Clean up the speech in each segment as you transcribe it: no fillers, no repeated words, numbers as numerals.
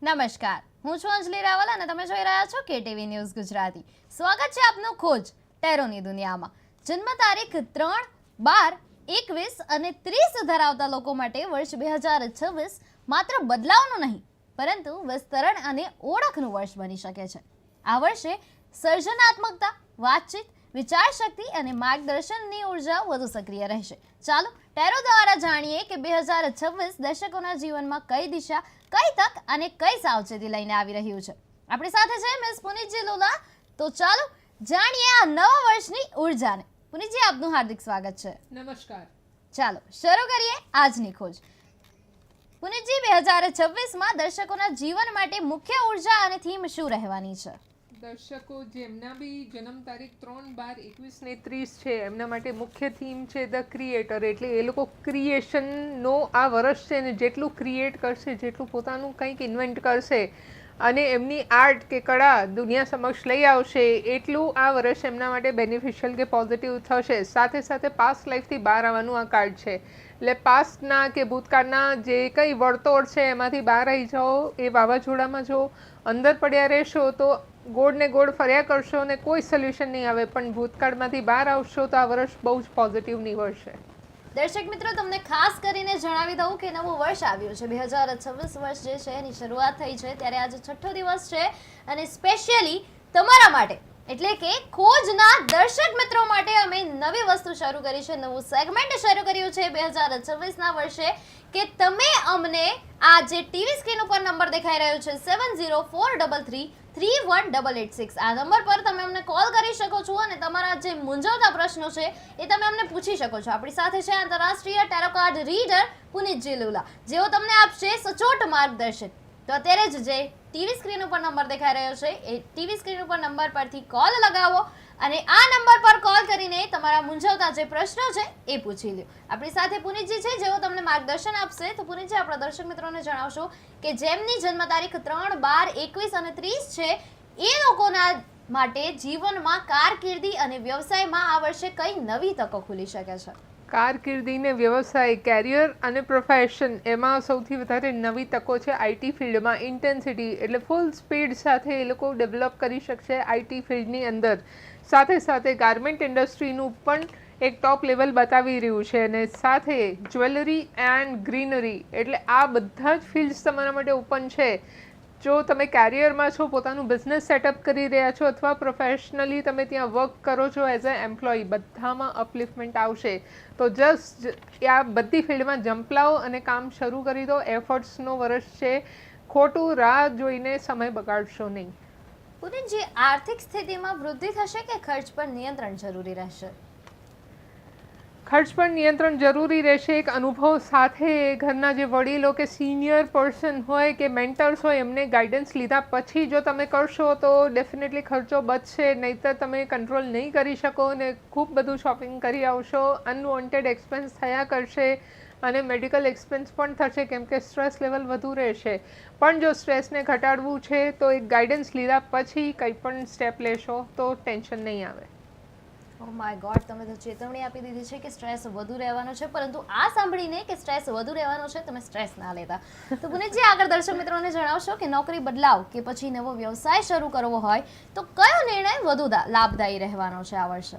નમસ્કાર, હું છું અંજલિ રાવલ અને તમે જોઈ રહ્યા છો કેટીવી ન્યૂઝ ગુજરાતી. સ્વાગત છે આપનું ખોજ ટેરોની દુનિયામાં. જન્મ તારીખ 3, 12, 21 અને 30 ધરાવતા લોકો માટે વર્ષ 2026 માત્ર બદલાવનું નહીં પરંતુ વિસ્તરણ અને ઓળખનું વર્ષ બની શકે છે. આ વર્ષે સર્જનાત્મકતા, વાતચીત, વિચાર શક્તિ અને માર્ગદર્શનની ઉર્જા વધુ સક્રિય રહેશે. ચાલો ટેરો દ્વારા જાણીએ કે 2026 દર્શકોના જીવનમાં કઈ દિશા, કઈ તક અને કઈ સાવચેતી લઈને આવી રહ્યું છે. આપણી સાથે છે મિસ પુનિતજી લુલા. તો ચાલો જાણીએ આ નવા વર્ષની ઉર્જાને. પુનિતજી, આપનું હાર્દિક સ્વાગત છે. નમસ્કાર. ચાલો શરૂ કરીએ આજની ખોજ. પુનિતજી, 2026માં દર્શકોના જીવન માટે મુખ્ય ઉર્જા અને થીમ શું રહેવાની છે? દર્શકો જેમના બી જન્મ તારીખ 3, 12, 21 ને 30 છે એમના માટે મુખ્ય થીમ છે ધ ક્રિએટર. એટલે એ લોકો ક્રિએશનનો આ વર્ષ છે ને જેટલું ક્રિએટ કરશે, જેટલું પોતાનું કંઈક ઇન્વેન્ટ કરશે અને એમની આર્ટ કે કળા દુનિયા સમક્ષ લઈ આવશે એટલું આ વર્ષ એમના માટે બેનિફિશિયલ કે પોઝિટિવ થશે. સાથે સાથે પાસ્ટ લાઈફથી બહાર આવવાનું આ કાર્ડ છે. એટલે પાસ્ટના કે ભૂતકાળના જે કંઈ વળતોડ છે એમાંથી બહાર આવી જાઓ. એ વાવાઝોડામાં જો અંદર પડ્યા રહેશો તો ગોળ ને ગોળ ફર્યા કરશો અને કોઈ સોલ્યુશન નહીં આવે, પણ ભૂતકાળમાંથી બહાર આવશો તો આ વર્ષ બહુ જ પોઝિટિવ નીવડશે. દર્શક મિત્રો, તમને ખાસ કરીને જણાવી દઉં કે નવું વર્ષ આવ્યું છે. 2026 વર્ષ જે છે એની શરૂઆત થઈ છે ત્યારે આજે 6થો દિવસ છે અને સ્પેશિયલી તમારા માટે એટલે કે ખોજના દર્શક મિત્રો માટે અમે નવી વસ્તુ શરૂ કરી છે, નવું સેગમેન્ટ શરૂ કર્યું છે 2026ના વર્ષે કે તમે અમને આ જે ટીવી સ્ક્રીન ઉપર નંબર દેખાઈ રહ્યો છે 7043331886 આ નંબર પર તમે અમને કોલ કરી શકો છો અને તમારા જે મૂંઝવતા પ્રશ્નો છે એ તમે અમને પૂછી શકો છો. આપણી સાથે છે આંતરરાષ્ટ્રીય ટેરો કાર્ડ રીડર પુનિતજી લુલા, જેઓ તમને આપશે સચોટ માર્ગદર્શન. તો અત્યારે જ જે ટીવી સ્ક્રીન ઉપર નંબર દેખાઈ રહ્યો છે એ ટીવી સ્ક્રીન ઉપર નંબર પરથી કોલ લગાવો અને આ નંબર પર કોલ કરીને તમારા મૂંઝવતા જે પ્રશ્નો છે એ પૂછી લો. આપણી સાથે પુનિતજી છે જેઓ તમને માર્ગદર્શન આપશે. તો પુનિતજી, આપણા દર્શક મિત્રોને જણાવશો કે જેમની જન્મ તારીખ 3, 12, 21 અને 30 છે એ લોકોના માટે જીવનમાં કારકિર્દી અને વ્યવસાયમાં આ વર્ષે કઈ નવી તકો ખુલી શકે છે? કારકિર્દી ને વ્યવસાય, કેરિયર અને પ્રોફેશન એમાં સૌથી વધારે નવી તકો છે આઈટી ફિલ્ડમાં. ઇન્ટેન્સિટી એટલે ફૂલ સ્પીડ સાથે એ લોકો ડેવલપ કરી શકશે આઈટી ફિલ્ડની અંદર. સાથે સાથે ગાર્મેન્ટ ઇન્ડસ્ટ્રીનું પણ એક ટોપ લેવલ બતાવી રહ્યું છે અને સાથે જ્વેલરી એન્ડ ગ્રીનરી એટલે આ બધા જ ફિલ્ડ્સ તમારા માટે ઓપન છે. જો તમે કેરિયરમાં છો, પોતાનું બિઝનેસ સેટઅપ કરી રહ્યા છો અથવા પ્રોફેશનલી તમે ત્યાં વર્ક કરો છો એઝ અ એમ્પ્લોય, બધામાં અપલિફ્ટમેન્ટ આવશે. તો જસ્ટ આ બધી ફિલ્ડમાં જંપ લાવો અને કામ શરૂ કરી દો. એફર્ટ્સનો વર્ષ છે, ખોટું રાહ જોઈને સમય બગાડશો નહીં. પુનિતજી, આર્થિક સ્થિતિમાં વૃદ્ધિ થશે કે ખર્ચ પર નિયંત્રણ જરૂરી રહેશે? ખર્ચ પર નિયંત્રણ જરૂરી રહેશે. એક અનુભવ સાથે ઘરના જે વડીલો કે સિનિયર પર્સન હોય કે મેન્ટર્સ હોય એમને ગાઈડન્સ લીધા પછી જો તમે કરશો તો ડેફિનેટલી ખર્ચો બચશે, નહીંતર તમે કંટ્રોલ નહીં કરી શકો અને ખૂબ બધું શોપિંગ કરી આવશો. અનવોન્ટેડ એક્સપેન્સ થયા કરશે અને મેડિકલ એક્સપેન્સ પણ થશે કેમ કે સ્ટ્રેસ લેવલ વધુ રહેશે. પણ જો સ્ટ્રેસને ઘટાડવું છે તો એક ગાઈડન્સ લીધા પછી કંઈ પણ સ્ટેપ લેશો તો ટેન્શન નહીં આવે. ઓ માય ગોડ, તમે તો ચેતવણી આપી દીધી છે કે સ્ટ્રેસ વધુ રહેવાનો છે, પરંતુ આ સાંભળીને કે સ્ટ્રેસ વધુ રહેવાનો છે તમે સ્ટ્રેસ ના લેતા. તો પુનિતજી, આગળ દર્શક મિત્રોને જણાવશો કે નોકરી બદલાવ કે પછી નવો વ્યવસાય શરૂ કરવો હોય તો કયો નિર્ણય વધુ લાભદાયી રહેવાનો છે આ વર્ષે?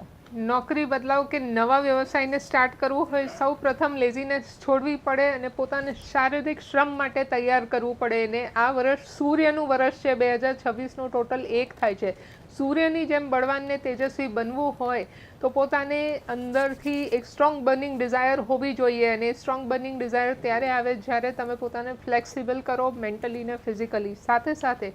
નોકરી બદલાવ કે નવા વ્યવસાયને સ્ટાર્ટ કરવું હોય, સૌ પ્રથમ લેઝીનેસ છોડવી પડે અને પોતાને શારીરિક શ્રમ માટે તૈયાર કરવું પડે. અને આ વર્ષ સૂર્યનું વર્ષ છે. 2026નું ટોટલ 1 થાય છે. સૂર્યની જેમ બળવાન ને તેજસ્વી બનવું હોય તો પોતાને અંદરથી એક સ્ટ્રોંગ બર્નિંગ ડિઝાયર હોવી જોઈએ. અને સ્ટ્રોંગ બર્નિંગ ડિઝાયર ત્યારે આવે જ્યારે તમે પોતાને ફ્લેક્સિબલ કરો મેન્ટલી ને ફિઝિકલી. સાથે સાથે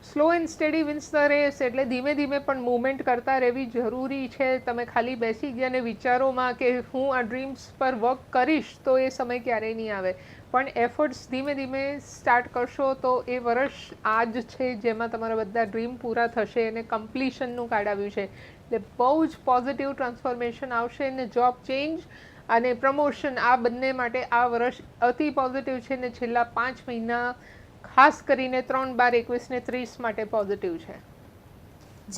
slow and steady wins the race એટલે ધીમે ધીમે પણ મૂવમેન્ટ કરતા રહેવી જરૂરી છે. તમે ખાલી બેસી ગયા ને વિચારોમાં કે હું આ ડ્રીમ્સ પર વર્ક કરીશ તો એ સમય ક્યારેય નહીં આવે. પણ એફર્ટ્સ ધીમે ધીમે સ્ટાર્ટ કરશો તો એ વર્ષ આ જ છે જેમાં તમારા બધા ડ્રીમ પૂરા થશે અને કમ્પ્લીશનનું કાર્ડ આવ્યું છે. એટલે બહુ જ પોઝિટિવ ટ્રાન્સફોર્મેશન આવશે અને જોબ ચેન્જ અને પ્રમોશન આ બંને માટે આ વર્ષ અતિ પોઝિટિવ છે. ને છેલ્લા 5 મહિના ખાસ કરીને 3, 12, 21 ને 30 માટે પોઝિટિવ છે.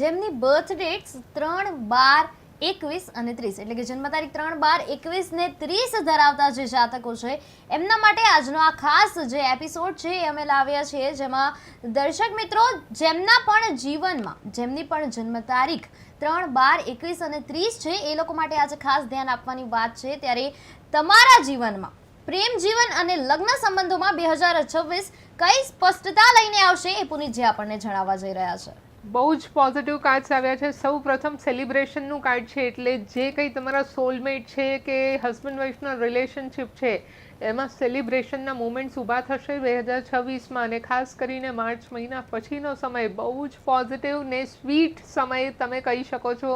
જેમની બર્થ ડેટ્સ 3, 12, 21 અને 30 એટલે કે જન્મ તારીખ 3, 12, 21 ને 30 ધરાવતા જે જાતકો છે એમના માટે આજનો આ ખાસ જે એપિસોડ છે એ અમે લાવ્યા છીએ, જેમાં દર્શક મિત્રો જેમના પણ જીવનમાં જેમની પણ જન્મ તારીખ 3, 12, 21 અને 30 છે એ લોકો માટે આજે ખાસ ધ્યાન આપવાની વાત છે. ત્યારે તમારા જીવનમાં પ્રેમ જીવન અને લગ્ન સંબંધોમાં 2026 કઈ સ્પષ્ટતા લઈને આવશે એ પુનિતજી આપણને જણાવવા જઈ રહ્યા છે. બહુ જ પોઝિટિવ કાર્ડ્સ આવ્યા છે. સૌ પ્રથમ સેલિબ્રેશનનું કાર્ડ છે, એટલે જે કંઈ તમારા સોલમેટ છે કે હસબન્ડ વાઈફના રિલેશનશિપ છે એમાં સેલિબ્રેશનના મોમેન્ટ્સ ઊભા થશે 2026માં, અને ખાસ કરીને માર્ચ મહિના પછીનો સમય બહુ જ પોઝિટિવ ને સ્વીટ સમય તમે કહી શકો છો,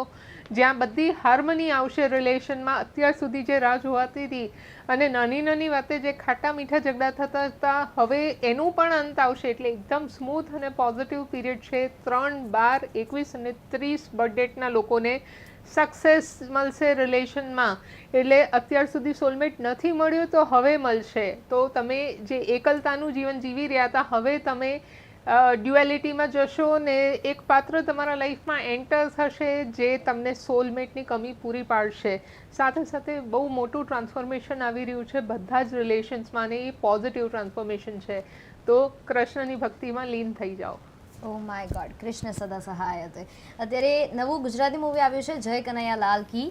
જ્યાં બધી હાર્મની આવશે રિલેશનમાં. અત્યાર સુધી જે રાહ જોવાતી હતી અને નાની નાની વાતે જે ખાટા મીઠા ઝઘડા થતા હતા, હવે એનું પણ અંત આવશે, એટલે એકદમ સ્મૂથ અને પોઝિટિવ પીરિયડ છે. 3, 12, 21 અને 30 બર્થડેટના લોકોને સક્સેસ મળશે રિલેશનમાં. એટલે અત્યાર સુધી સોલમેટ નથી મળ્યું તો હવે મળશે. તો તમે જે એકલતાનું જીવન જીવી રહ્યા હતા, હવે તમે ડ્યુએલિટીમાં જશો ને એક પાત્ર તમારા લાઈફમાં એન્ટર થશે જે તમને સોલમેટની કમી પૂરી પાડશે. સાથે સાથે બહુ મોટું ટ્રાન્સફોર્મેશન આવી રહ્યું છે બધા જ રિલેશન્સમાં, અને એ પોઝિટિવ ટ્રાન્સફોર્મેશન છે. તો કૃષ્ણની ભક્તિમાં લીન થઈ જાઓ. ઓ માય ગોડ, કૃષ્ણ સદા સહાય હતી. અત્યારે નવું ગુજરાતી મૂવી આવ્યું છે જય કનૈયા લાલ કી,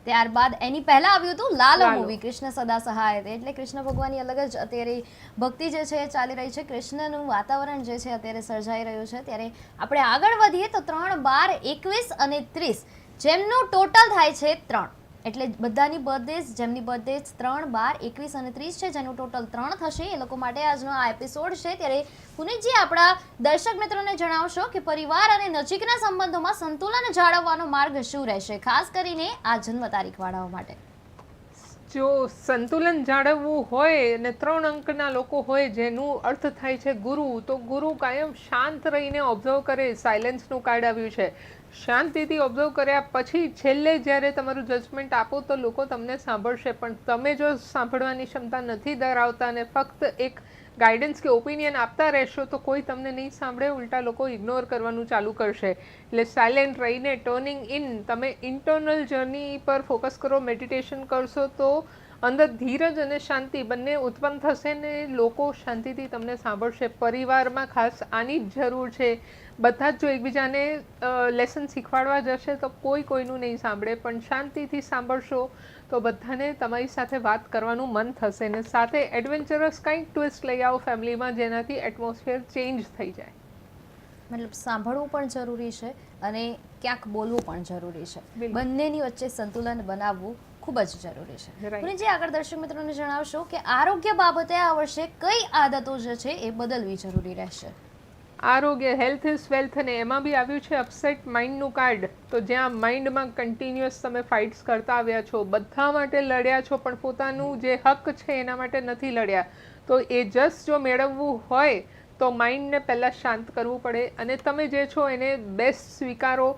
ત્યારબાદ એની પહેલા આવ્યું હતું લાલો મૂવી, કૃષ્ણ સદા સહાય હતી. એટલે કૃષ્ણ ભગવાનની અલગ જ અત્યારે ભક્તિ જે છે એ ચાલી રહી છે, કૃષ્ણનું વાતાવરણ જે છે અત્યારે સર્જાઈ રહ્યું છે. ત્યારે આપણે આગળ વધીએ તો 3, 12, 21 અને 30 જેમનું ટોટલ થાય છે 3, એટલે બધાની બર્થડેઝ જેમની બર્થડેઝ 3, 12, 21 અને 30 છે, જેનું ટોટલ 3 થશે, એ લોકો માટે આજનો આ એપિસોડ છે. ત્યારે પુનિતજી આપણા દર્શક મિત્રોને જણાવશો કે પરિવાર અને નજીકના સંબંધોમાં સંતુલન જાળવવાનો માર્ગ શું રહેશે, ખાસ કરીને આ જન્મ તારીખ વાળાઓ માટે. જો સંતુલન જાળવવું હોય અને 3 અંકના લોકો હોય જેનું અર્થ થાય છે ગુરુ, તો ગુરુ કાયમ શાંત રહીને ઓબ્ઝર્વ કરે. સાયલેન્સનું કાર્ડ આવ્યું છે. શાંતિથી ઓબ્ઝર્વ કર્યા પછી છેલ્લે જ્યારે તમારું જજમેન્ટ આપો તો લોકો તમને સાંભળશે, પણ તમે જો સાંભળવાની ક્ષમતા નથી ધરાવતા અને ફક્ત એક ગાઈડન્સ કે ઓપિનિયન આપતા રહેશો તો કોઈ તમને નહીં સાંભળે, ઉલટા લોકો ઇગ્નોર કરવાનું ચાલુ કરશે. એટલે સાયલેન્ટ રહીને ટર્નિંગ ઇન, તમે ઇન્ટરનલ જર્ની પર ફોકસ કરો, મેડિટેશન કરશો તો અંદર ધીરજ અને શાંતિ બંને ઉત્પન્ન થશે ને લોકો શાંતિથી તમને સાંભળશે. પરિવારમાં ખાસ આની જ જરૂર છે. બધા જ જો એકબીજાને લેસન શીખવાડવા જશે તો કોઈ કોઈનું નહીં સાંભળે, પણ શાંતિથી સાંભળશો તો બધાને તમારી સાથે વાત કરવાનું મન થશે. ને સાથે એડવેન્ચરસ કંઈક ટ્વિસ્ટ લઈ આવો ફેમિલીમાં, જેનાથી એટમોસ્ફિયર ચેન્જ થઈ જાય. મતલબ સાંભળવું પણ જરૂરી છે અને ક્યાંક બોલવું પણ જરૂરી છે. બંનેની વચ્ચે સંતુલન બનાવવું ખૂબ જ જરૂરી છે. પુનિતજી આગળ દર્શક મિત્રોને જણાવશો કે આરોગ્ય બાબતે આ વર્ષે કઈ આદતો જે છે એ બદલવી જરૂરી રહેશે. આરોગ્ય, હેલ્થ ઇઝ વેલ્થ, અને એમાં બી આવ્યું છે અપસેટ માઇન્ડનું કાર્ડ. તો જ્યાં માઇન્ડમાં કન્ટિન્યુઅસ તમે ફાઇટ્સ કરતા આવ્યા છો, બધા માટે લડ્યા છો, પણ પોતાનું જે હક છે એના માટે નથી લડ્યા, તો એ જસ્ટ જો મેળવવું હોય તો માઇન્ડને પહેલાં શાંત કરવું પડે, અને તમે જે છો એને બેસ્ટ સ્વીકારો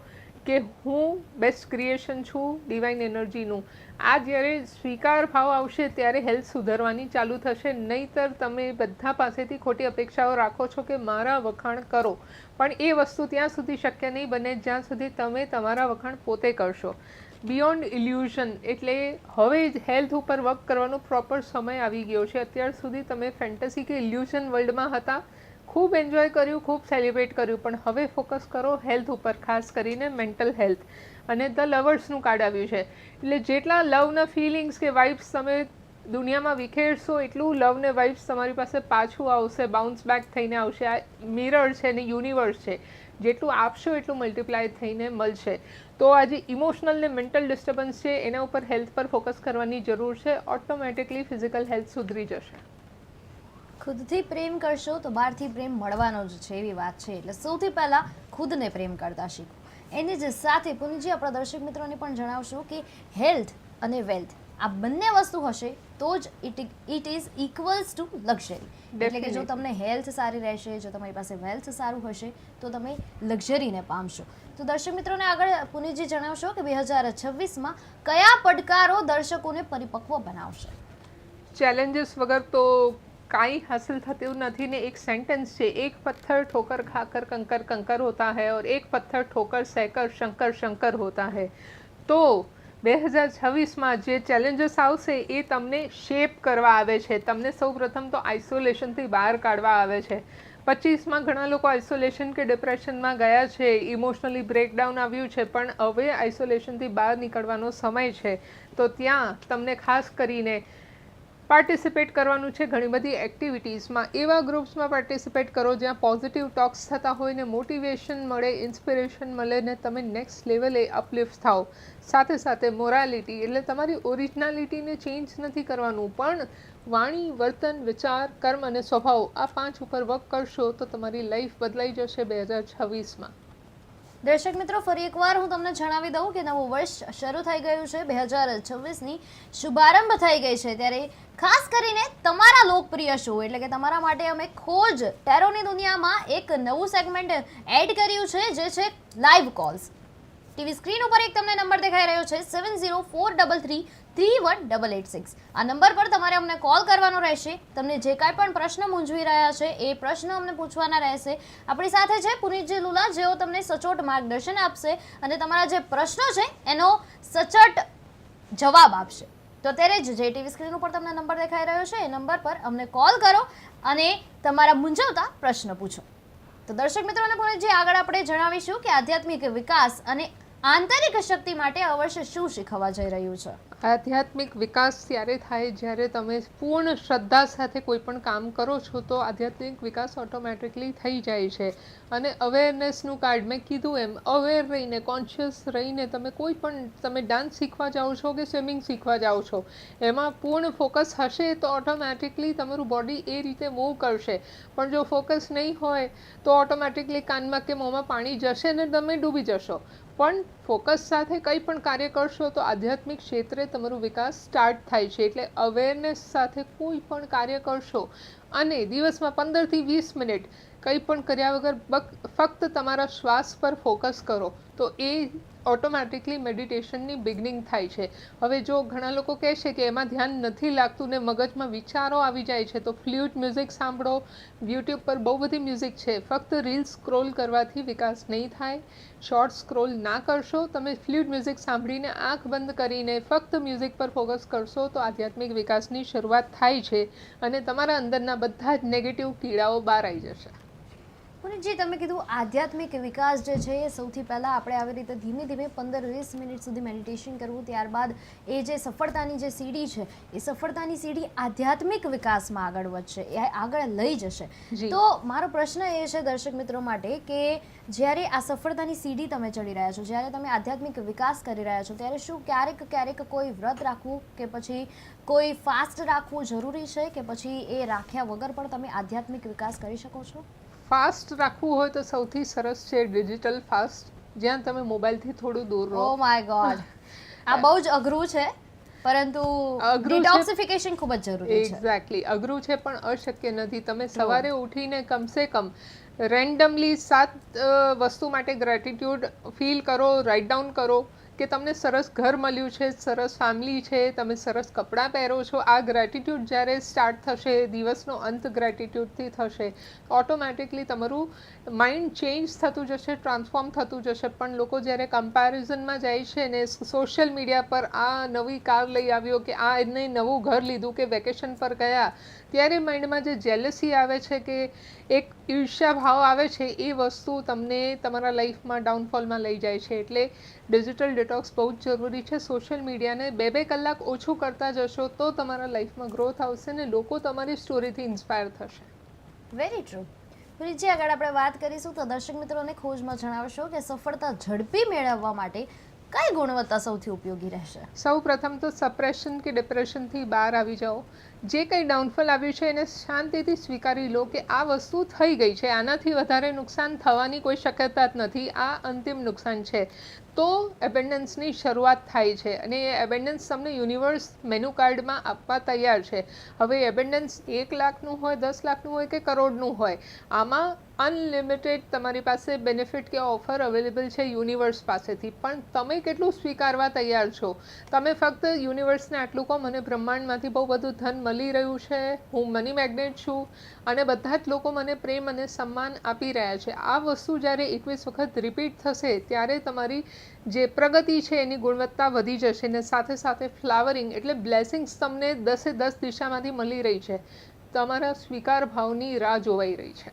કે હું બેસ્ટ ક્રિએશન છું ડિવાઇન એનર્જીનું. આ જ્યારે સ્વીકાર ભાવ આવશે ત્યારે હેલ્થ સુધરવાની ચાલુ થશે. નહીંતર તમે બધા પાસેથી ખોટી અપેક્ષાઓ રાખો છો કે મારા વખાણ કરો, પણ એ વસ્તુ ત્યાં સુધી શક્ય નહીં બને જ્યાં સુધી તમે તમારા વખાણ પોતે કરશો. બિયોન્ડ ઇલ્યુઝન, એટલે હવે હેલ્થ ઉપર વર્ક કરવાનો પ્રોપર સમય આવી ગયો છે. અત્યાર સુધી તમે ફેન્ટસી કે ઇલ્યુઝન વર્લ્ડમાં હતા, ખૂબ એન્જોય કર્યું, ખૂબ સેલિબ્રેટ કર્યું, પણ હવે ફોકસ કરો હેલ્થ ઉપર, ખાસ કરીને મેન્ટલ હેલ્થ. અને ધ લવર્સનું કાર્ડ આવ્યું છે, એટલે જેટલા લવના ફિલિંગ્સ કે વાઇબ્સ તમે દુનિયામાં વિખેરશો એટલું લવ ને વાઇબ્સ તમારી પાસે પાછું આવશે, બાઉન્સ બેક થઈને આવશે. આ મિરર છે ને યુનિવર્સ છે, જેટલું આપશો એટલું મલ્ટીપ્લાય થઈને મળશે. તો આજે ઇમોશનલ ને મેન્ટલ ડિસ્ટર્બન્સ છે એના ઉપર હેલ્થ પર ફોકસ કરવાની જરૂર છે. ઓટોમેટિકલી ફિઝિકલ હેલ્થ સુધરી જશે. ખુદથી પ્રેમ કરશો તો બહારથી પ્રેમ મળવાનો જ છે એવી વાત છે. એટલે સૌથી પહેલા ખુદને પ્રેમ કરતા શીખો. એની જ સાથે પુનિતજી આપણા દર્શક મિત્રોને પણ જણાવશો કે હેલ્થ અને વેલ્થ આ બંને વસ્તુ હશે તો જ it is equals to luxury. એટલે કે જો તમને હેલ્થ સારી રહેશે, જો તમારી પાસે વેલ્થ સારું હશે તો તમે લક્ઝરીને પામશો. તો દર્શક મિત્રોને આગળ પુનિતજી જણાવશો કે 2026માં કયા પડકારો દર્શકોને પરિપક્વ બનાવશે. ચેલેન્જીસ વગર તો काई हासिल थતું નથી ને એક સેન્ટેન્સ છે, એક પથ્થર ठोकर खाकर कंकर कंकर होता है और एक पत्थर ठोकर सहकर शंकर शंकर होता है. तो 2026માં જે ચેલેન્જીસ આવશે એ તમને શેપ કરવા આવે છે, તમને સૌપ્રથમ તો આઇસોલેશનથી બહાર કાઢવા આવે છે. 25માં ઘણા લોકો આઇસોલેશન કે ડિપ્રેશનમાં ગયા છે, ઇમોશનલી બ્રેકડાઉન આવ્યું છે, પણ હવે આઇસોલેશનથી બહાર નીકળવાનો સમય છે. તો ત્યાં તમને ખાસ કરીને પાર્ટિસિપેટ કરવાનું છે ઘણી બધી એક્ટિવિટીઝમાં. એવા ગ્રુપ્સમાં પાર્ટિસિપેટ કરો જ્યાં પોઝિટિવ ટોક્સ થતા હોય ને મોટિવેશન મળે, ઇન્સ્પિરેશન મળે ને તમે નેક્સ્ટ લેવલે અપલિફ્ટ થાઓ. સાથે સાથે મોરાલિટી એટલે તમારી ઓરિજિનાલિટીને ચેન્જ નથી કરવાનું, પણ વાણી, વર્તન, વિચાર, કર્મ અને સ્વભાવ આ 5 ઉપર વર્ક કરશો તો તમારી લાઈફ બદલાઈ જશે 2026માં. દર્શક મિત્રો, ફરી એકવાર હું તમને જણાવી દઉં કે નવું વર્ષ શરૂ થઈ ગયું છે. 2026ની શુભારંભ થઈ ગઈ છે, ત્યારે ખાસ કરીને તમારા લોકપ્રિય શો એટલે કે તમારા માટે અમે ખોજ ટેરોની દુનિયામાં એક નવું સેગમેન્ટ એડ કર્યું છે, જે છે લાઈવ કોલ્સ. ટીવી સ્ક્રીન ઉપર એક તમને નંબર દેખાઈ રહ્યો છે 7043331886. આ નંબર પર તમારે અમને કોલ કરવાનો રહેશે. તમને જે કાંઈ પણ પ્રશ્ન મૂંઝવી રહ્યા છે એ પ્રશ્ન અમને પૂછવાના રહેશે. આપણી સાથે છે પુનીતજી લુલા, જેઓ તમને સચોટ માર્ગદર્શન આપશે અને તમારા જે પ્રશ્નો છે એનો સચોટ જવાબ આપશે. તો અત્યારે જ જે ટીવી સ્ક્રીન ઉપર તમને નંબર દેખાઈ રહ્યો છે એ નંબર પર અમને કોલ કરો અને તમારા મૂંઝવતા પ્રશ્ન પૂછો. તો દર્શક મિત્રોને પુનીતજી, આગળ આપણે જણાવીશું કે આધ્યાત્મિક વિકાસ અને આંતરિક શક્તિ માટે આ વર્ષે શું શીખવવા જઈ રહ્યું છે. આધ્યાત્મિક વિકાસ ત્યારે થાય જ્યારે તમે પૂર્ણ શ્રદ્ધા સાથે કોઈ પણ કામ કરો છો, તો આધ્યાત્મિક વિકાસ ઓટોમેટિકલી થઈ જાય છે. અને અવેરનેસનું કાર્ડ મેં કીધું એમ, અવેર રહીને, કોન્શિયસ રહીને તમે ડાન્સ શીખવા જાઓ છો કે સ્વિમિંગ શીખવા જાઓ છો, એમાં પૂર્ણ ફોકસ હશે તો ઓટોમેટિકલી તમારું બોડી એ રીતે મૂવ કરશે. પણ જો ફોકસ નહીં હોય તો ઓટોમેટિકલી કાનમાં કે મોંમાં પાણી જશે ને તમે ડૂબી જશો. પણ ફોકસ સાથે કંઈ પણ કાર્ય કરશો તો આધ્યાત્મિક ક્ષેત્રે તમારો વિકાસ સ્ટાર્ટ થાય છે. એટલે અવેરનેસ સાથે કોઈ પણ કાર્ય કરશો અને દિવસમાં 15 થી 20 મિનિટ કંઈ પણ કર્યા વગર ફક્ત તમારા શ્વાસ પર ફોકસ કરો તો એ ઓટોમેટિકલી મેડિટેશનની બિગનિંગ થાય છે. હવે જો ઘણા લોકો કહે છે કે એમાં ધ્યાન નથી લાગતું ને મગજમાં વિચારો આવી જાય છે, તો ફ્લ્યુટ મ્યુઝિક સાંભળો. યુટ્યુબ પર બહુ બધી મ્યુઝિક છે. ફક્ત રીલ્સ સ્ક્રોલ કરવાથી વિકાસ નહીં થાય. શોર્ટ સ્ક્રોલ ના કરશો, તમે ફ્લ્યુટ મ્યુઝિક સાંભળીને આંખ બંધ કરીને ફક્ત મ્યુઝિક પર ફોકસ કરશો તો આધ્યાત્મિક વિકાસની શરૂઆત થાય છે અને તમારા અંદરના બધા જ નેગેટિવ કીડાઓ બહાર આવી જશે. પુનીતજી, તમે કીધું આધ્યાત્મિક વિકાસ જે છે એ સૌથી પહેલાં આપણે આવી રીતે ધીમે ધીમે 15-20 મિનિટ સુધી મેડિટેશન કરવું, ત્યારબાદ એ જે સફળતાની જે સીડી છે એ સફળતાની સીડી આધ્યાત્મિક વિકાસમાં આગળ વધશે, એ આગળ લઈ જશે. તો મારો પ્રશ્ન એ છે દર્શક મિત્રો માટે કે જ્યારે આ સફળતાની સીડી તમે ચડી રહ્યા છો, જ્યારે તમે આધ્યાત્મિક વિકાસ કરી રહ્યા છો, ત્યારે શું ક્યારેક કોઈ વ્રત રાખવું કે પછી કોઈ ફાસ્ટ રાખવું જરૂરી છે કે પછી એ રાખ્યા વગર પણ તમે આધ્યાત્મિક વિકાસ કરી શકો છો? ફાસ્ટ રાખવું હોય તો સૌથી સરસ છે ડિજિટલ ફાસ્ટ, જ્યાં તમે મોબાઈલથી થોડું દૂર રહો. ઓ માય ગોડ, આ બહુ જ અઘરું છે, પરંતુ ડિટોક્સિફિકેશન ખૂબ જ જરૂરી છે. એક્ઝેક્ટલી, અઘરું છે પણ અશક્ય નથી. તમે સવારે ઉઠીને કમસે કમ રેન્ડમલી 7 વસ્તુ માટે ગ્રેટિટ્યૂડ ફીલ કરો, રાઇટ ડાઉન કરો કે તમને સરસ ઘર મળ્યું છે, સરસ ફેમિલી છે, તમે સરસ કપડાં પહેરો છો. આ ગ્રેટિટ્યૂડ જ્યારે સ્ટાર્ટ થશે, દિવસનો અંત ગ્રેટિટ્યૂડથી થશે, ઓટોમેટિકલી તમારું માઇન્ડ ચેન્જ થતું જશે, ટ્રાન્સફોર્મ થતું જશે. પણ લોકો જ્યારે કમ્પેરિઝનમાં જાય છે ને સોશિયલ મીડિયા પર, આ નવી કાર લઈ આવ્યો કે આ એને નવું ઘર લીધું કે વેકેશન પર ગયા, ત્યારે માઇન્ડમાં જે જેલસી આવે છે કે એક ઈર્ષ્યા ભાવ આવે છે, એ વસ્તુ તમને તમારા લાઈફમાં ડાઉનફોલમાં લઈ જાય છે. એટલે ડિજિટલ ડિટોક્સ બહુ જ જરૂરી છે. સોશિયલ મીડિયાને 2 કલાક ઓછું કરતા જશો તો તમારા લાઈફમાં ગ્રોથ આવશે ને લોકો તમારી સ્ટોરીથી ઇન્સ્પાયર થશે. Very true. પુનીતજી, આગળ આપણે વાત કરીશું તો દર્શક મિત્રોને ખોજમાં જણાવશો કે સફળતા ઝડપી મેળવવા માટે કઈ ગુણવત્તા સૌથી ઉપયોગી રહેશે? સૌ પ્રથમ તો સપ્રેશન કે ડિપ્રેશનથી બહાર આવી જાઓ. જે કંઈ ડાઉનફોલ આવ્યું છે એને શાંતિથી સ્વીકારી લો કે આ વસ્તુ થઈ ગઈ છે, આનાથી વધારે નુકસાન થવાની કોઈ શક્યતા જ નથી, આ અંતિમ નુકસાન છે. તો એબન્ડન્સની શરૂઆત થાય છે અને એ એબન્ડન્સ તમને યુનિવર્સ મેનુ કાર્ડમાં આપવા તૈયાર છે. હવે એબન્ડન્સ 1 લાખનું હોય, 10 લાખનું હોય કે કરોડનું હોય, આમાં અનલિમિટેડ તમારી પાસે બેનિફિટ કે ઓફર અવેલેબલ છે યુનિવર્સ પાસેથી. પણ તમે કેટલું સ્વીકારવા તૈયાર છો? તમે ફક્ત યુનિવર્સને આટલું કહો મને બ્રહ્માંડમાંથી બહુ બધું ધન મળી રહ્યું છે, હું મની મેગ્નેટ છું અને બધા જ લોકો મને પ્રેમ અને સન્માન આપી રહ્યા છે. આ વસ્તુ જ્યારે 21 વખત રિપીટ થશે ત્યારે તમારી જે પ્રગતિ છે એની ગુણવત્તા વધી જશે ને સાથે સાથે ફ્લાવરિંગ એટલે બ્લેસિંગ્સ તમને 10 દિશામાંથી મળી રહી છે. તમારા સ્વીકાર ભાવની રાહ જોવાઈ રહી છે.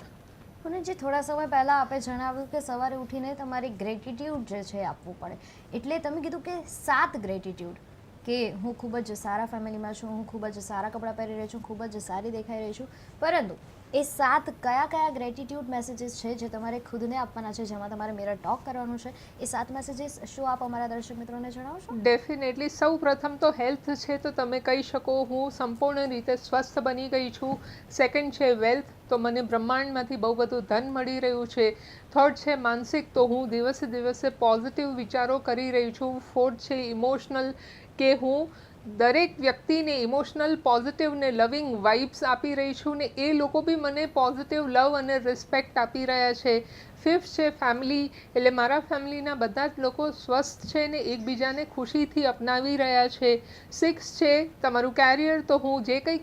અને જે થોડા સમય પહેલાં આપણે જણાવ્યું કે સવારે ઉઠીને તમારી ગ્રેટિટ્યૂડ જે છે આપવું પડે, એટલે તમે કીધું કે 7 ગ્રેટિટ્યૂડ, કે હું ખૂબ જ સારા ફેમિલીમાં છું, હું ખૂબ જ સારા કપડાં પહેરી રહી છું, ખૂબ જ સારી દેખાઈ રહી છું, પરંતુ એ 7 કયા ગ્રેટિટ્યૂડ મેસેજીસ છે જે તમારે ખુદને આપવાના છે, જેમાં તમારે મિરર ટોક કરવાનું છે? એ 7 મેસેજીસ શું આપ અમારા દર્શક મિત્રોને જણાવશો? ડેફિનેટલી. સૌ પ્રથમ તો હેલ્થ છે, તો તમે કહી શકો હું સંપૂર્ણ રીતે સ્વસ્થ બની ગઈ છું. સેકન્ડ છે વેલ્થ, તો મને બ્રહ્માંડમાંથી બહુ બધું ધન મળી રહ્યું છે. થર્ડ છે માનસિક, તો હું દિવસે દિવસે પોઝિટિવ વિચારો કરી રહી છું. ફોર્થ છે ઇમોશનલ, કે હું દરેક વ્યક્તિને ઇમોશનલ પોઝિટિવ ને લવિંગ વાઇબ્સ આપી રહી છું ને એ લોકો બી મને પોઝિટિવ લવ અને રિસ્પેક્ટ આપી રહ્યા છે. ફિફ્થ છે ફેમિલી, એટલે મારા ફેમિલીના બધા જ લોકો સ્વસ્થ છે ને એકબીજાને ખુશીથી અપનાવી રહ્યા છે. સિક્સ છે તમારું કેરિયર, તો હું જે કંઈ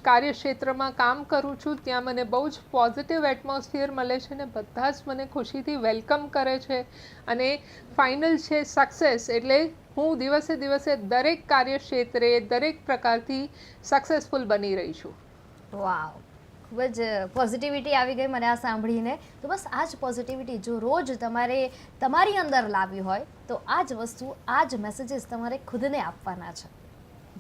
કાર્યક્ષેત્રમાં કામ કરું છું ત્યાં મને બહુ જ પોઝિટિવ એટમોસ્ફિયર મળે છે ને બધા જ મને ખુશીથી વેલકમ કરે છે. અને ફાઇનલ છે સક્સેસ, એટલે હું દિવસે દિવસે દરેક કાર્યક્ષેત્રે દરેક પ્રકારથી સક્સેસફુલ બની રહી છું. વાવ, ખૂબ જ પોઝિટિવિટી આવી ગઈ મને આ સાંભળીને. તો બસ આ જ પોઝિટિવિટી જો રોજ તમારે તમારી અંદર લાવવી હોય તો આ જ વસ્તુ, આ જ મેસેજીસ તમારે ખુદને આપવાના છે.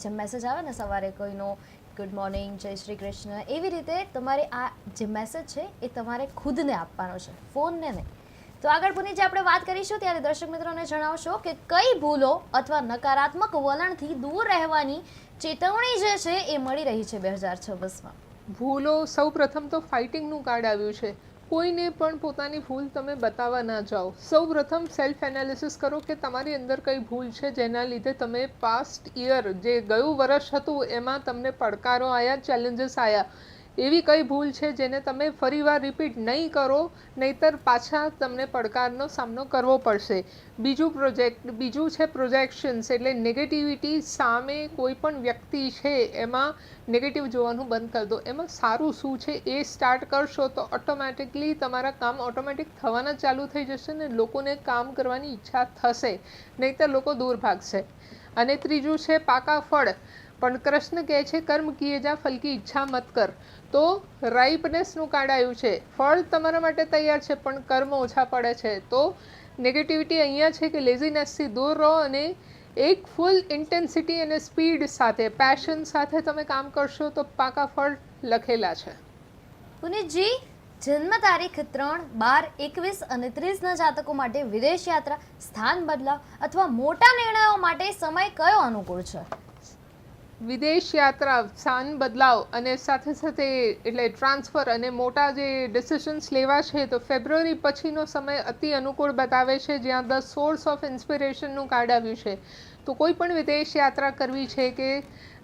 જેમ મેસેજ આવે ને સવારે કોઈનો ગુડ મોર્નિંગ, જય શ્રી કૃષ્ણ, એવી રીતે તમારે આ જે મેસેજ છે એ તમારે ખુદને આપવાનો છે, ફોનને નહીં. તો આગળ પુની જે આપણે વાત કરીશું ત્યારે દર્શક મિત્રોને જણાવશો કે કઈ ભૂલો અથવા નકારાત્મક વલણથી દૂર રહેવાની ચેતવણી જે છે એ મળી રહી છે 2026માં. ભૂલો, સૌ પ્રથમ તો ફાઇટિંગનું કાર્ડ આવ્યું છે. કોઈને પણ પોતાની ભૂલ તમે બતાવવા ના જાઓ. સૌ પ્રથમ સેલ્ફ એનાલિસિસ કરો કે તમારી અંદર કઈ ભૂલ છે જેના લીધે તમે પાસ્ટ યર જે ગયું વર્ષ હતું એમાં તમને પડકારો આવ્યા, ચેલેન્જીસ આવ્યા. એવી કઈ ભૂલ છે જેને તમે ફરીવાર રિપીટ નહીં કરો, નહીંતર પાછા તમને પડકારનો સામનો કરવો પડશે. બીજું છે પ્રોજેક્શન્સ, એટલે નેગેટિવિટી સામે કોઈ પણ વ્યક્તિ છે એમાં નેગેટિવ જોવાનું બંધ કરી દો. એમાં સારું શું છે એ સ્ટાર્ટ કરશો તો ઓટોમેટિકલી તમારા કામ ઓટોમેટિક થવાના ચાલુ થઈ જશે ને લોકોને કામ કરવાની ઈચ્છા થશે, નહીંતર લોકો દૂર ભાગશે. અને ત્રીજું છે પાકા ફળ, પણ કૃષ્ણ કહે છે કર્મ કિએ જા ફલ કી ઈચ્છા મત કર. તો રાઇપનેસનું કાર્ડ આવ્યું છે. ફળ તમારા માટે તૈયાર છે પણ કર્મ ઓછા પડે છે. તો નેગેટિવિટી અહીંયા છે કે લેઝીનેસથી દૂર રહો અને એક ફૂલ ઇન્ટેન્સિટી અને સ્પીડ સાથે, પેશન સાથે તમે કામ કરશો તો પાકા ફળ લખેલા છે. પુનિતજી, જન્મ તારીખ 3, 12, 21 અને 30ના જાતકો માટે વિદેશ યાત્રા, સ્થાન બદલાવ અથવા મોટા નિર્ણયો માટે સમય કયો અનુકૂળ છે? વિદેશ યાત્રા, સ્થાન બદલાવ અને સાથે સાથે એટલે ટ્રાન્સફર અને મોટા જે ડિસિશન્સ લેવા છે તો ફેબ્રુઆરી પછીનો સમય અતિ અનુકૂળ બતાવે છે, જ્યાં ધ સોર્સ ઓફ ઇન્સ્પિરેશનનું કાર્ડ આવ્યું છે. તો કોઈ પણ વિદેશ યાત્રા કરવી છે કે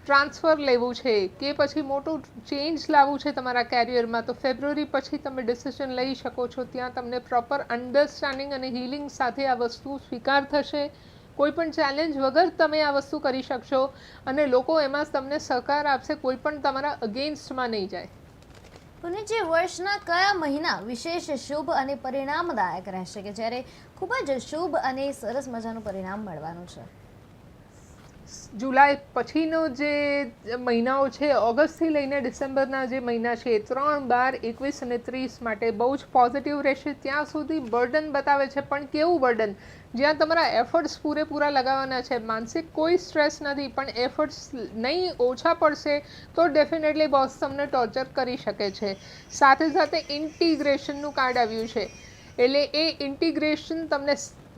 ટ્રાન્સફર લેવું છે કે પછી મોટું ચેન્જ લાવવું છે તમારા કેરિયરમાં, તો ફેબ્રુઆરી પછી તમે ડિસિશન લઈ શકો છો. ત્યાં તમને પ્રોપર અન્ડરસ્ટેન્ડિંગ અને હિલિંગ સાથે આ વસ્તુ સ્વીકાર થશે. કોઈ પણ ચેલેન્જ વગર તમે આ વસ્તુ કરી શકશો અને લોકો એમાં તમને સહકાર આપશે, કોઈ પણ તમારા અગેન્સ્ટમાં નહીં જાય. પુનિતજી, વર્ષના કયા મહિના વિશેષ શુભ અને પરિણામદાયક રહેશે કે જ્યારે ખૂબ જ શુભ અને સરસ મજાનું પરિણામ મળવાનું છે? જુલાઈ પછીનો જે મહિનાઓ છે, ઓગસ્ટથી લઈને ડિસેમ્બરના જે મહિના છે, 3, 12, 21 અને 30 માટે બહુ જ પોઝિટિવ રહેશે. ત્યાં સુધી બર્ડન બતાવે છે, પણ કેવું બર્ડન? જ્યાં તમારા એફર્ટ્સ પૂરેપૂરા લગાવવાના છે. માનસિક કોઈ સ્ટ્રેસ નથી, પણ એફર્ટ્સ નહીં ઓછા પડશે તો ડેફિનેટલી બોસ તમને ટોર્ચર કરી શકે છે. સાથે સાથે ઇન્ટિગ્રેશનનું કાર્ડ આવ્યું છે, એટલે એ ઇન્ટિગ્રેશન તમને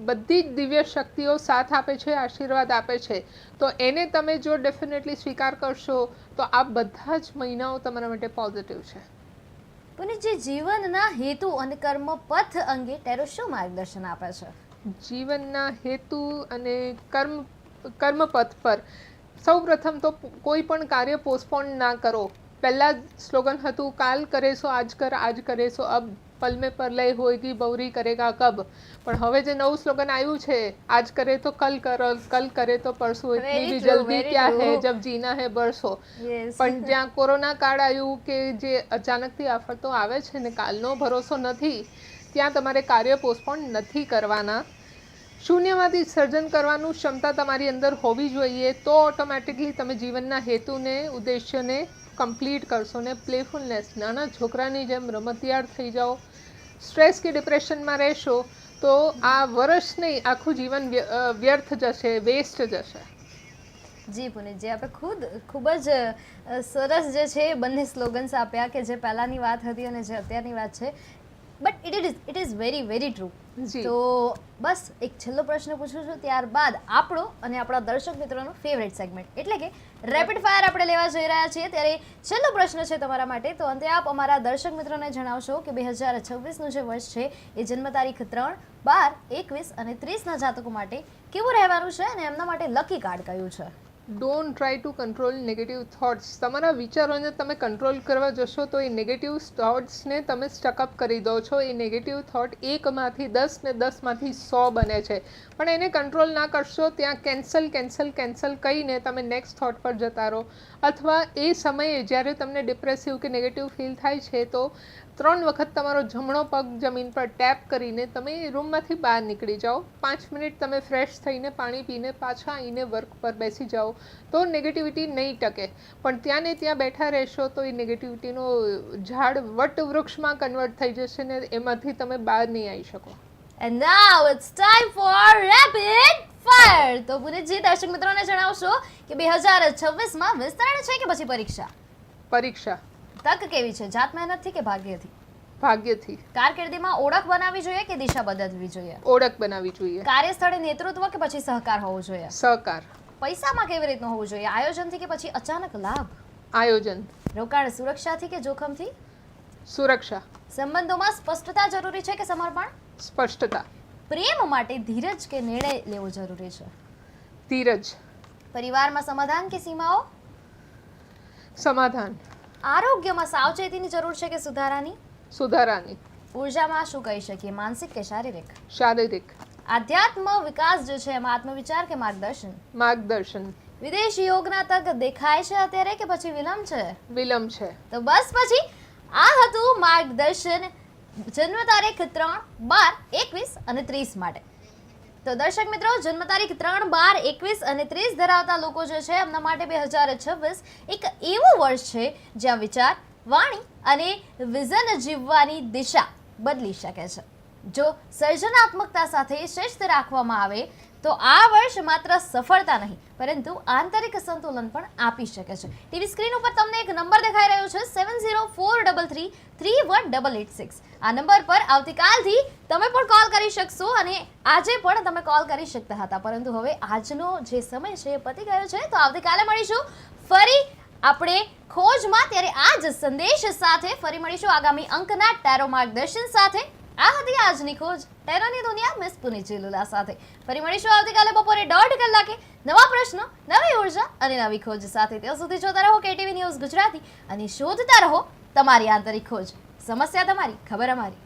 બધી જ દિવ્ય શક્તિઓ સાથ આપે છે, આશીર્વાદ આપે છે. તો એને તમે જો ડેફિનેટલી સ્વીકાર કરશો તો આ બધા જ મહિનાઓ તમારા માટે પોઝિટિવ છે. પુનિતજી, જીવનના હેતુ અને કર્મ પથ અંગે ટેરો શું માર્ગદર્શન આપે છે? જીવનના હેતુ અને કર્મપથ પર સૌ પ્રથમ તો કોઈ પણ કાર્ય પોસ્ટપોન ના કરો. પહેલાં જ સ્લોગન હતું કાલ કરે સો આજ કર, આજ કરે સો અબ. પલ મેં પરલય હોયગી બૌરી કરેગા કબ. પણ હવે જે નવું સ્લોગન આવ્યું છે, આજ કરે તો કલ કરો, કલ કરે તો પરસો, ઇતની Very ભી true, જલ્દી very ક્યાં હે true. જબ જીના હે બરસો. Yes. પણ જ્યાં કોરોના કાળ આવ્યું કે જે અચાનકથી આફતો આવે છે ને કાલનો ભરોસો નથી, ત્યાં તમારે કાર્ય પોસ્ટપોન નથી કરવાના. શૂન્યમાંથી સર્જન કરવાનું ક્ષમતા તમારી અંદર હોવી જોઈએ, તો ઓટોમેટિકલી તમે જીવનના હેતુને ઉદ્દેશ્યને કમ્પ્લીટ કરશો ને પ્લેફુલનેસ, નાના છોકરાની જેમ રમતિયાળ થઈ જાઓ. સ્ટ્રેસ કે ડિપ્રેશનમાં રહેશો તો આ વર્ષ નહીં, આખું જીવન વ્યર્થ જશે, વેસ્ટ જશે. જી પુનિતજી, આપણે ખૂબ જ સરસ જે છે એ બંને સ્લોગન્સ આપ્યા કે જે પહેલાંની વાત હતી અને જે અત્યારની વાત છે, but it is very very true. જી. તો બસ એક છેલ્લો પ્રશ્ન પૂછું છું, ત્યારબાદ આપણો અને આપણા દર્શક મિત્રોનો ફેવરેટ સેગમેન્ટ એટલે કે રેપિડ ફાયર આપણે લેવા જઈ રહ્યા છીએ. ત્યારે છેલ્લો પ્રશ્ન છે તમારા માટે, તો અંતે આપ અમારા દર્શક મિત્રોને જણાવશો કે 2026નું જે વર્ષ છે એ જન્મ તારીખ 3, 12, 21 અને 30ના જાતકો માટે કેવું રહેવાનું છે અને એમના માટે લકી કાર્ડ કયું છે? Don't try to control negative thoughts. તમારા વિચારોને તમે કંટ્રોલ કરવા જશો તો એ નેગેટિવ થોટ્સને તમે સ્ટકઅપ કરી દો છો. એ નેગેટિવ થોટ 1માંથી 10 ને 10માંથી 100 બને છે, પણ એને કંટ્રોલ ના કરશો ત્યાં કેન્સલ કેન્સલ કેન્સલ કહીને તમે નેક્સ્ટ થોટ પર જતા રહો. અથવા એ સમયે જ્યારે તમને ડિપ્રેસિવ કે નેગેટિવ ફીલ થાય છે તો 3 વખત તમારો જમણો પગ જમીન પર ટેપ કરીને તમે રૂમમાંથી બહાર નીકળી જાઓ. 5 મિનિટ તમે ફ્રેશ થઈને પાણી પીને પાછા આવીને વર્ક પર બેસી જાઓ તો નેગેટિવિટી નહીં ટકે. પણ ત્યાં ને ત્યાં બેઠા રહેશો તો એ નેગેટિવિટીનો ઝાડ વટવૃક્ષમાં કન્વર્ટ થઈ જશે ને એમાંથી તમે બહાર નહીં આવી શકો. And now it's time for rapid fire. તો પુનિતજી, દર્શક મિત્રોને જણાવશો કે 2026માં વિસ્તરણ છે કે પછી પરીક્ષા? પરીક્ષા. તક કેવી છે, જાત મહેનતથી કે ભાગ્યથી? ભાગ્યથી. કારકિર્દીમાં ઓળખ બનાવવી જોઈએ કે દિશા બદલવી જોઈએ? ઓળખ બનાવવી જોઈએ. કાર્યસ્થળે નેતૃત્વ કે પછી સહકાર હોવો જોઈએ? સહકાર. પૈસામાં કેવી રીતનું હોવું જોઈએ, આયોજનથી કે પછી અચાનક લાભ? આયોજન. રોકાણ સુરક્ષાથી કે જોખમથી? સુરક્ષા. સંબંધોમાં સ્પષ્ટતા જરૂરી છે કે સમર્પણ? સ્પષ્ટતા. પ્રેમ માટે ધીરજ કે નિર્ણય લેવો જરૂરી છે? ધીરજ. પરિવારમાં સમાધાન કે સીમાઓ? સમાધાન. આરોગ્યમાં સાવચેતીની જરૂર છે કે સુધારાની? સુધારાની. ઉર્જામાં શું કહી શકીએ, માનસિક કે શારીરિક? શારીરિક. આધ્યાત્મ વિકાસ જે છે એમાં આત્મવિચાર કે માર્ગદર્શન? માર્ગદર્શન. વિદેશી યોગના તક દેખાય છે અત્યારે કે પછી વિલંબ છે? વિલંબ છે. તો બસ પછી આ હતું માર્ગદર્શન જન્મ તારીખ 3, 12, 21 અને 30 માટે. તો દર્શક મિત્રો, જન્મ તારીખ 3, 12, 21 અને 30 ધરાવતા લોકો જે છે એમના માટે 2026 એક એવું વર્ષ છે જ્યાં વિચાર, વાણી અને વિઝન જીવવાની દિશા બદલી શકે છે. જો સર્જનાત્મકતા સાથે શિસ્ત રાખવામાં આવે તો આ વર્ષ માત્ર સફળતા નહીં પરંતુ આંતરિક સંતુલન પણ આપી શકે છે. ટીવી સ્ક્રીન ઉપર તમને એક નંબર દેખાઈ રહ્યો છે 7043331886. આ નંબર પર આવતીકાલથી તમે પણ કોલ કરી શકશો અને આજે પણ તમે કોલ કરી શકતા હતા, પરંતુ હવે આજનો જે સમય છે એ પતી ગયો છે. તો આવતીકાલે મળીશું ફરી આપણે ખોજમાં. ત્યારે આ જ સંદેશ સાથે ફરી મળીશું આગામી અંકના ટેરો માર્ગદર્શન સાથે. આ હતી આજની ખોજ, ટેરોની દુનિયા મિસ પુનિતજી લુલા સાથે. ફરી મળીશું આવતીકાલે બપોરે 1:30 કલાકે નવા પ્રશ્નો, નવી ઉર્જા અને નવી ખોજ સાથે. ત્યાં સુધી જોતા રહો KTV ન્યૂઝ ગુજરાતી અને શોધતા રહો તમારી આંતરિક ખોજ. સમસ્યા તમારી, ખબર અમારી.